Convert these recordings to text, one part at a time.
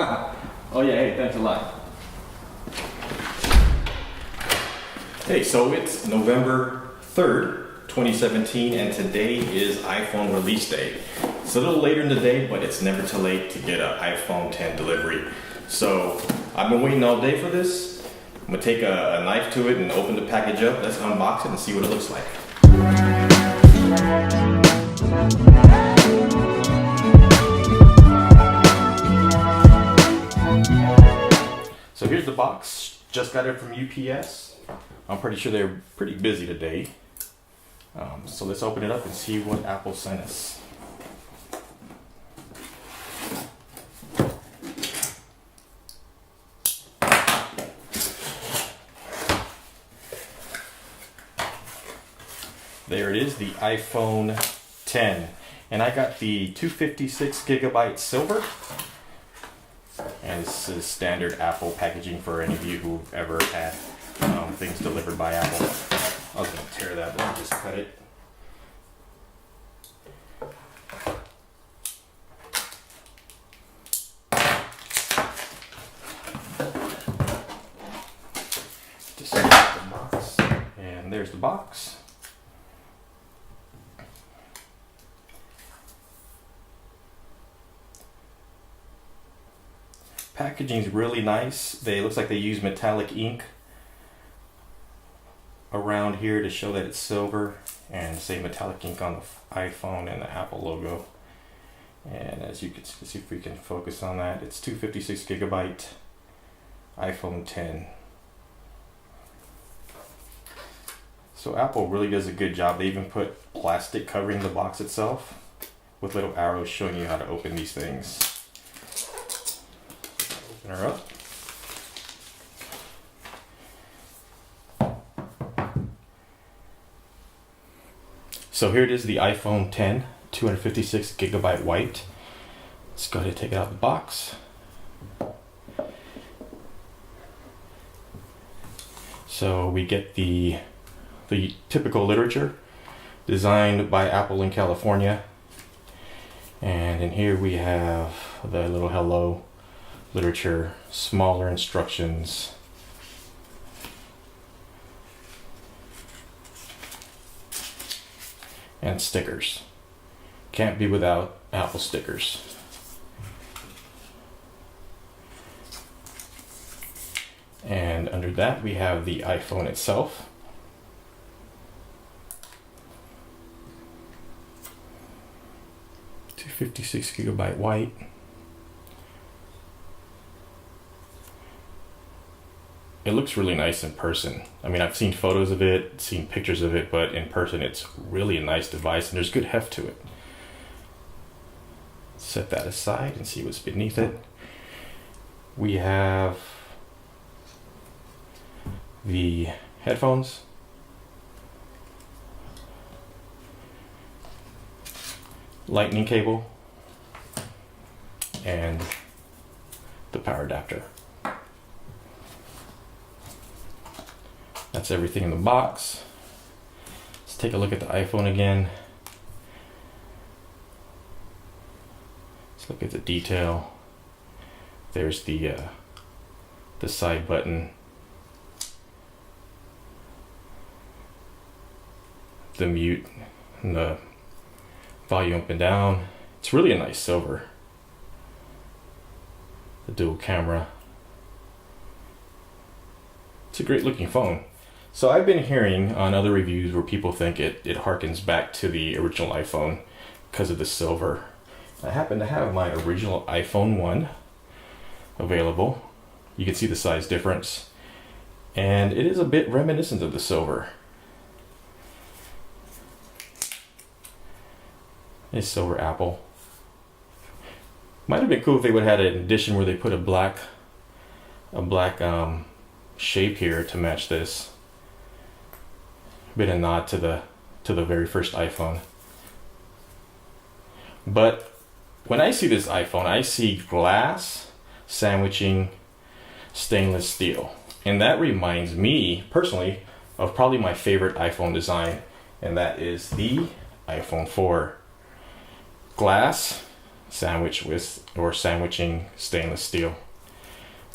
Oh yeah, hey, thanks a lot. Hey, so it's November 3rd, 2017, and today is iPhone release day. It's a little later in the day, but it's never too late to get an iPhone 10 delivery. So I've been waiting all day for this. I'm gonna take a knife to it and open the package up. Let's unbox it and see what it looks like. So here's the box. Just got it from UPS. I'm pretty sure they're pretty busy today. So let's open it up and see what Apple sent us. There it is, the iPhone 10. And I got the 256 gigabyte silver. And this is standard Apple packaging for any of you who've ever had things delivered by Apple. I was going to tear that, but I'll just cut it. Just take the box. And there's the box. Packaging is really nice. Looks like they use metallic ink around here to show that it's silver, and say metallic ink on the iPhone and the Apple logo. And as you can see, if we can focus on that, it's 256 gigabyte iPhone 10. So Apple really does a good job. They even put plastic covering the box itself with little arrows showing you how to open these things. Open her up. So here it is, the iPhone 10, 256 gigabyte white. Let's go ahead and take it out of the box. So we get the typical literature designed by Apple in California. And in here we have the little hello literature, smaller instructions, and stickers. Can't be without Apple stickers. And under that we have the iPhone itself. .256 gigabyte white. It looks really nice in person. I mean, I've seen photos of it, seen pictures of it, but in person it's really a nice device and there's good heft to it. Set that aside and see what's beneath it. We have the headphones, lightning cable, and the power adapter. That's everything in the box. Let's take a look at the iPhone again. Let's look at the detail. There's the side button, the mute, and the volume up and down. It's really a nice silver. The dual camera. It's a great looking phone. So I've been hearing on other reviews where people think it harkens back to the original iPhone because of the silver. I happen to have my original iPhone 1 available. You can see the size difference. And it is a bit reminiscent of the silver. It's silver Apple. Might have been cool if they would have had an edition where they put a black shape here to match this. Been a nod to the very first iPhone. But when I see this iPhone, I see glass sandwiching stainless steel, and that reminds me personally of probably my favorite iPhone design, and that is the iPhone 4. Glass sandwich with, or sandwiching stainless steel.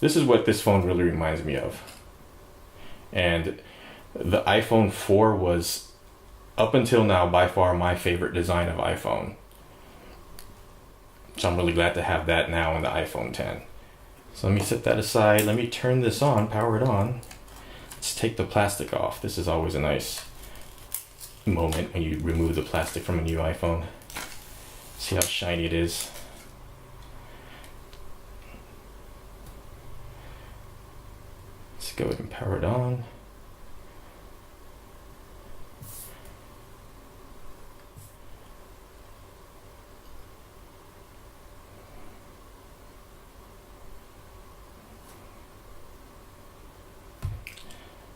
This is what this phone really reminds me of. And the iPhone 4 was, up until now, by far my favorite design of iPhone. So I'm really glad to have that now in the iPhone 10. So let me set that aside. Let me turn this on, power it on. Let's take the plastic off. This is always a nice moment when you remove the plastic from a new iPhone. See how shiny it is. Let's go ahead and power it on.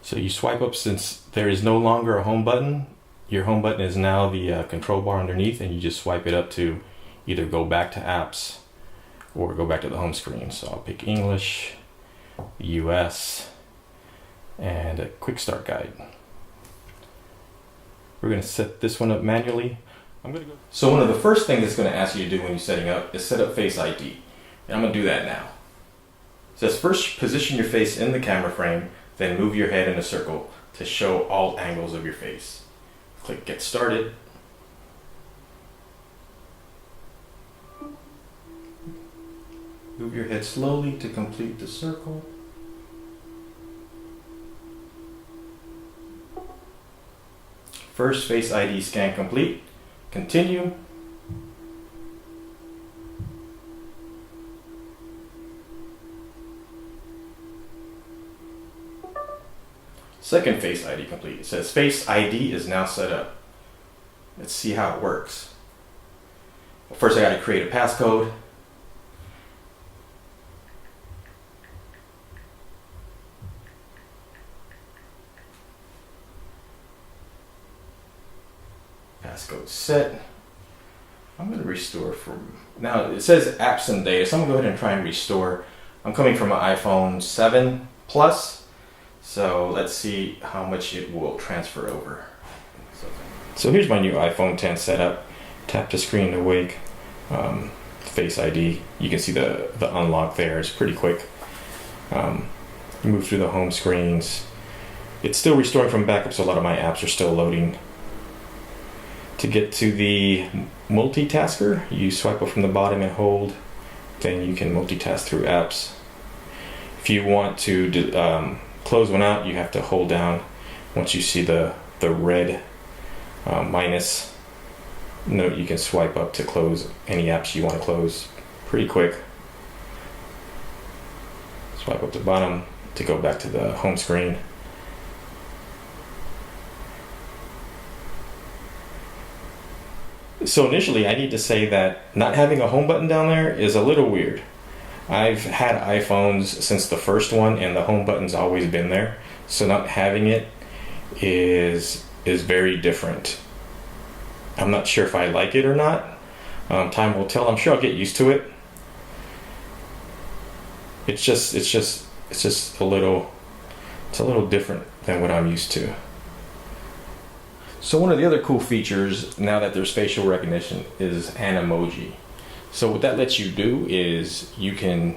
So you swipe up, since there is no longer a home button, your home button is now the control bar underneath, and you just swipe it up to either go back to apps or go back to the home screen. So I'll pick English, US, and a quick start guide. We're going to set this one up manually. So one of the first things it's going to ask you to do when you're setting up is set up Face ID. And I'm going to do that now. It says first position your face in the camera frame, then move your head in a circle to show all angles of your face. Click Get Started. Move your head slowly to complete the circle. First Face ID scan complete. Continue. Second Face ID complete. It says Face ID is now set up. Let's see how it works. Well, first I got to create a passcode. Passcode set. I'm going to restore from, now it says apps and data, so I'm going to go ahead and try and restore. I'm coming from an iPhone 7 Plus, so let's see how much it will transfer over. So here's my new iPhone 10 setup. Tap the screen to wake. Face ID. You can see the unlock there. It's pretty quick. Move through the home screens. It's still restoring from backup, so a lot of my apps are still loading. To get to the multitasker, you swipe up from the bottom and hold. Then you can multitask through apps. If you want to close one out, you have to hold down. Once you see the red minus note, you can swipe up to close any apps you want to close pretty quick. Swipe up to the bottom to go back to the home screen. So initially, I need to say that not having a home button down there is a little weird. I've had iPhones since the first one, and the home button's always been there. So not having it is very different. I'm not sure if I like it or not. Time will tell. I'm sure I'll get used to it. It's just a little different than what I'm used to. So one of the other cool features, now that there's facial recognition, is Animoji. So what that lets you do is you can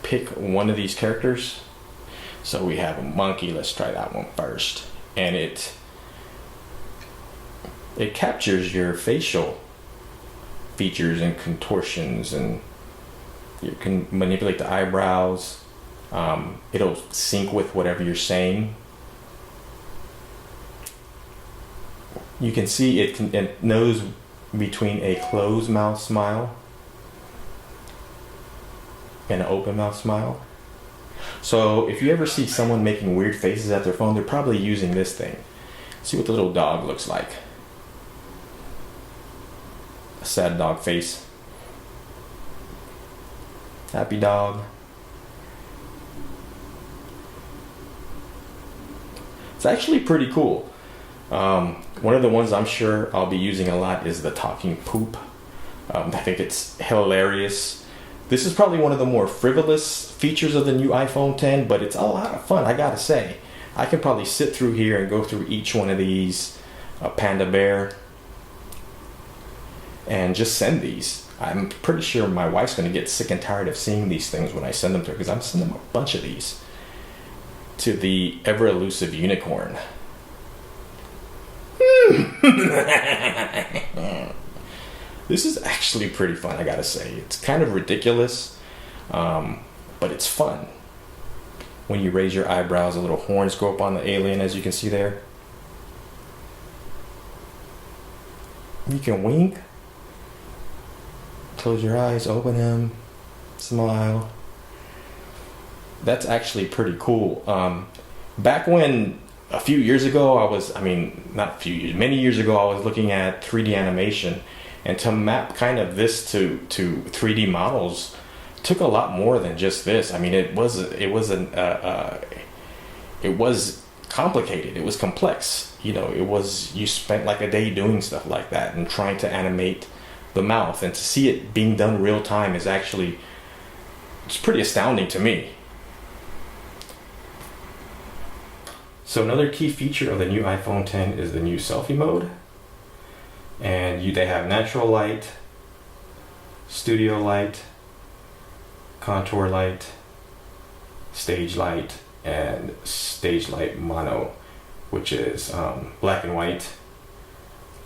pick one of these characters. So we have a monkey. Let's try that one first. And it captures your facial features and contortions, and you can manipulate the eyebrows. It'll sync with whatever you're saying. You can see it knows between a closed mouth smile and an open mouth smile. So if you ever see someone making weird faces at their phone, they're probably using this thing. See what the little dog looks like. A sad dog face. Happy dog. It's actually pretty cool. One of the ones I'm sure I'll be using a lot is the talking poop. I think it's hilarious. This is probably one of the more frivolous features of the new iPhone 10, but it's a lot of fun, I gotta say. I can probably sit through here and go through each one of these, panda bear, and just send these. I'm pretty sure my wife's going to get sick and tired of seeing these things when I send them to her, because I'm sending them a bunch of these to the ever elusive unicorn. This is actually pretty fun, I gotta say. It's kind of ridiculous, but it's fun. When you raise your eyebrows, the little horns go up on the alien, as you can see there. You can wink, close your eyes, open them, smile. That's actually pretty cool. Back when, a few years ago, many years ago, I was looking at 3D animation, and to map kind of this to 3D models took a lot more than just this. I mean, it was complicated. It was complex. You know, you spent like a day doing stuff like that and trying to animate the mouth, and to see it being done real time is actually, it's pretty astounding to me. So another key feature of the new iPhone X is the new Selfie Mode. And they have natural light, studio light, contour light, stage light, and stage light mono, which is black and white.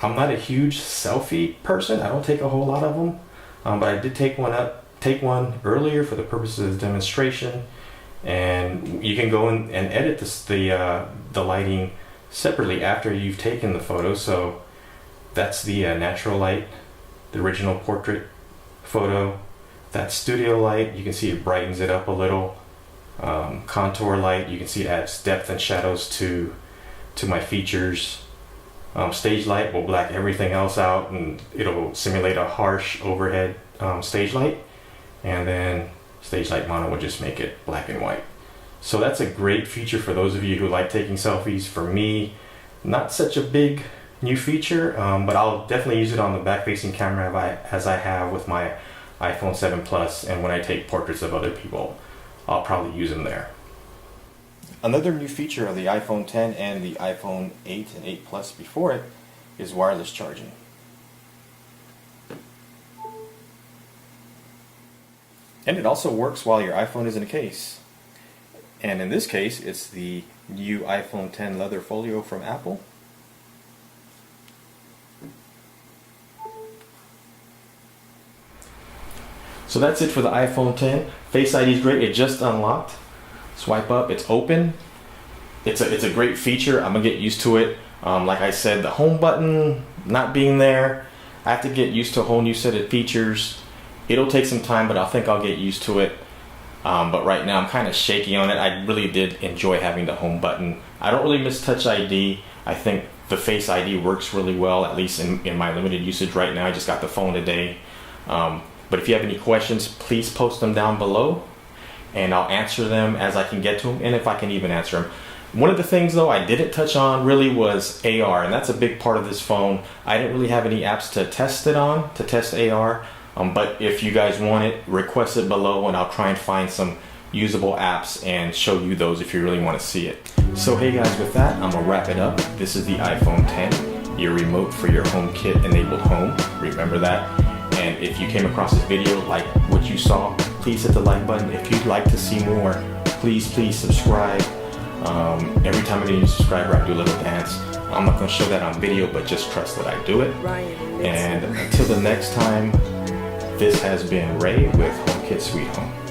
I'm not a huge selfie person. I don't take a whole lot of them, but I did take one earlier for the purposes of the demonstration. And you can go in and edit the lighting separately after you've taken the photo. So that's the natural light, the original portrait photo. That studio light, you can see it brightens it up a little. Contour light, you can see it adds depth and shadows to my features. Stage light will black everything else out, and it'll simulate a harsh overhead stage light. And then stage light mono will just make it black and white. So that's a great feature for those of you who like taking selfies. For me, not such a big new feature, but I'll definitely use it on the back-facing camera as I have with my iPhone 7 Plus, and when I take portraits of other people, I'll probably use them there. Another new feature of the iPhone X and the iPhone 8 and 8 Plus before it is wireless charging. And it also works while your iPhone is in a case. And in this case, it's the new iPhone X leather folio from Apple. So that's it for the iPhone X. Face ID is great. It just unlocked. Swipe up, it's open. It's a great feature. I'm gonna get used to it. Like I said, the home button not being there, I have to get used to a whole new set of features. It'll take some time, but I think I'll get used to it. But right now I'm kind of shaky on it. I really did enjoy having the home button. I don't really miss Touch ID. I think the Face ID works really well, at least in my limited usage right now. I just got the phone today. But if you have any questions, please post them down below, and I'll answer them as I can get to them, and if I can even answer them. One of the things though I didn't touch on really was AR, and that's a big part of this phone. I didn't really have any apps to test it on, to test AR. But if you guys want it, request it below, and I'll try and find some usable apps and show you those if you really want to see it. So hey guys, with that, I'm gonna wrap it up. This is the iPhone X, your remote for your HomeKit enabled home. Remember that. And if you came across this video, like what you saw, please hit the like button. If you'd like to see more, please subscribe. Every time I get a new subscriber, I do a little dance. I'm not gonna show that on video, but just trust that I do it. And until the next time, this has been Ray with HomeKit Sweet Home.